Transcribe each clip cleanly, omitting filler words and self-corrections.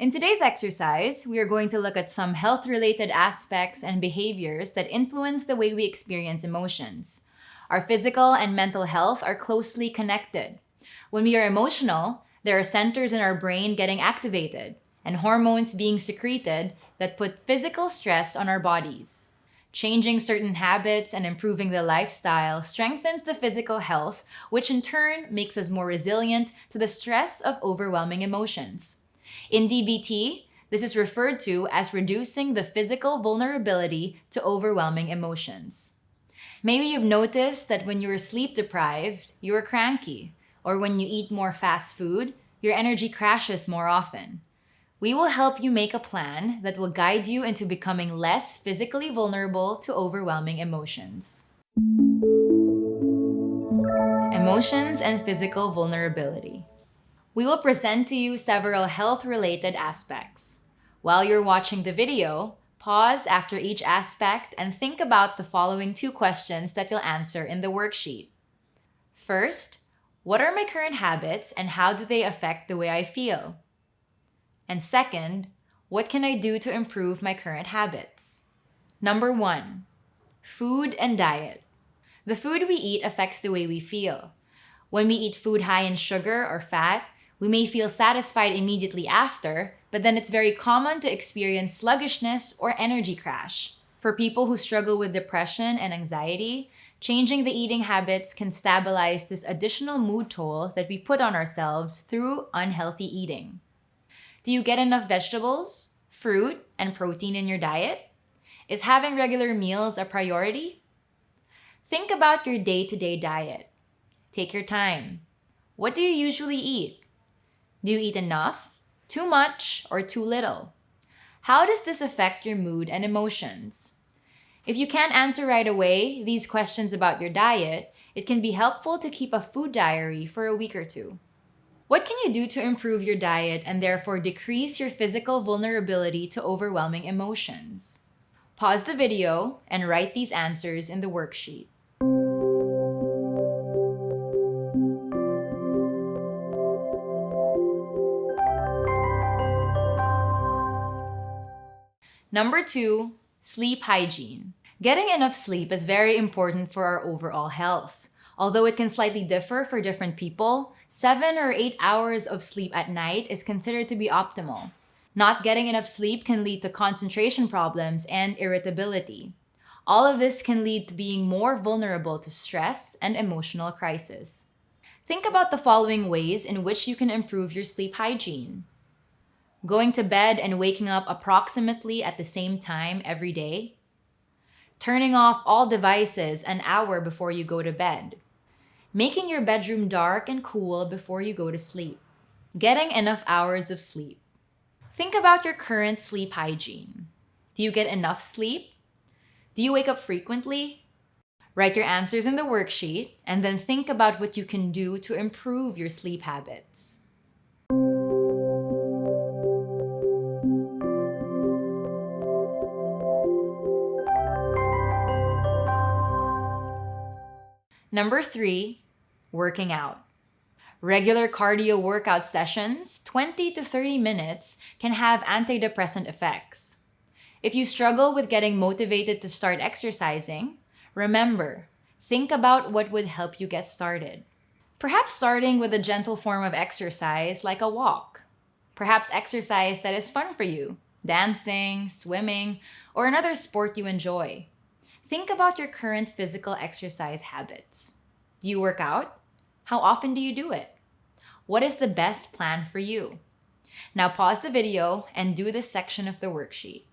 In today's exercise, we are going to look at some health-related aspects and behaviors that influence the way we experience emotions. Our physical and mental health are closely connected. When we are emotional, there are centers in our brain getting activated and hormones being secreted that put physical stress on our bodies. Changing certain habits and improving the lifestyle strengthens the physical health, which in turn makes us more resilient to the stress of overwhelming emotions. In DBT, this is referred to as reducing the physical vulnerability to overwhelming emotions. Maybe you've noticed that when you're sleep deprived, you're cranky, or when you eat more fast food, your energy crashes more often. We will help you make a plan that will guide you into becoming less physically vulnerable to overwhelming emotions. Emotions and physical vulnerability. We will present to you several health-related aspects. While you're watching the video, pause after each aspect and think about the following 2 questions that you'll answer in the worksheet. First, what are my current habits and how do they affect the way I feel? And second, what can I do to improve my current habits? Number 1, food and diet. The food we eat affects the way we feel. When we eat food high in sugar or fat, we may feel satisfied immediately after, but then it's very common to experience sluggishness or energy crash. For people who struggle with depression and anxiety, changing the eating habits can stabilize this additional mood toll that we put on ourselves through unhealthy eating. Do you get enough vegetables, fruit, and protein in your diet? Is having regular meals a priority? Think about your day-to-day diet. Take your time. What do you usually eat? Do you eat enough, too much, or too little? How does this affect your mood and emotions? If you can't answer right away these questions about your diet, it can be helpful to keep a food diary for a week or 2. What can you do to improve your diet and therefore decrease your physical vulnerability to overwhelming emotions? Pause the video and write these answers in the worksheet. Number 2, sleep hygiene. Getting enough sleep is very important for our overall health. Although it can slightly differ for different people, 7 or 8 hours of sleep at night is considered to be optimal. Not getting enough sleep can lead to concentration problems and irritability. All of this can lead to being more vulnerable to stress and emotional crisis. Think about the following ways in which you can improve your sleep hygiene. Going to bed and waking up approximately at the same time every day. Turning off all devices an hour before you go to bed. Making your bedroom dark and cool before you go to sleep. Getting enough hours of sleep. Think about your current sleep hygiene. Do you get enough sleep? Do you wake up frequently? Write your answers in the worksheet and then think about what you can do to improve your sleep habits. Number 3, working out. Regular cardio workout sessions, 20 to 30 minutes, can have antidepressant effects. If you struggle with getting motivated to start exercising, remember, think about what would help you get started. Perhaps starting with a gentle form of exercise like a walk. Perhaps exercise that is fun for you, dancing, swimming, or another sport you enjoy. Think about your current physical exercise habits. Do you work out? How often do you do it? What is the best plan for you? Now pause the video and do this section of the worksheet.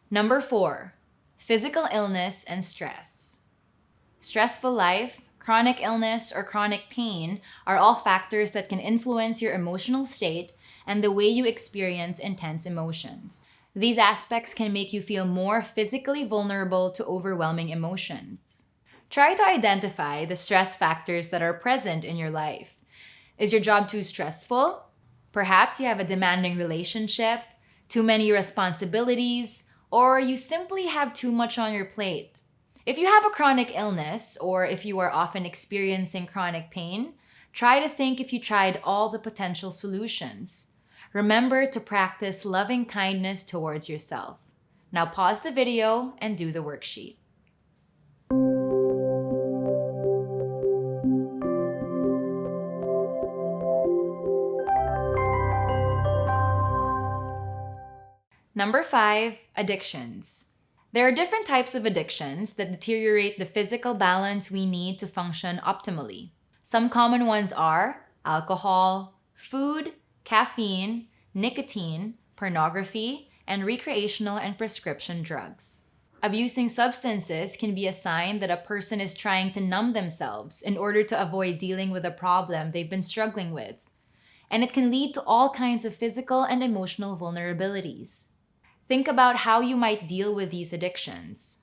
Number 4, physical illness and stress. Stressful life, chronic illness, or chronic pain are all factors that can influence your emotional state and the way you experience intense emotions. These aspects can make you feel more physically vulnerable to overwhelming emotions. Try to identify the stress factors that are present in your life. Is your job too stressful? Perhaps you have a demanding relationship, too many responsibilities, or you simply have too much on your plate. If you have a chronic illness, or if you are often experiencing chronic pain, try to think if you tried all the potential solutions. Remember to practice loving kindness towards yourself. Now pause the video and do the worksheet. Number 5, addictions. There are different types of addictions that deteriorate the physical balance we need to function optimally. Some common ones are alcohol, food, caffeine, nicotine, pornography, and recreational and prescription drugs. Abusing substances can be a sign that a person is trying to numb themselves in order to avoid dealing with a problem they've been struggling with. And it can lead to all kinds of physical and emotional vulnerabilities. Think about how you might deal with these addictions.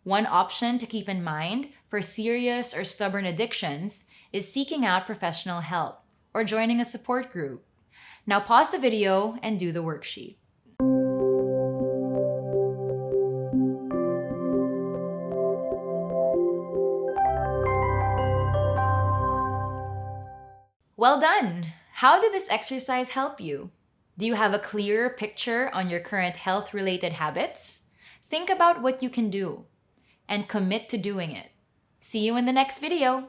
One option to keep in mind for serious or stubborn addictions is seeking out professional help or joining a support group. Now pause the video and do the worksheet. Well done! How did this exercise help you? Do you have a clearer picture on your current health-related habits? Think about what you can do and commit to doing it. See you in the next video.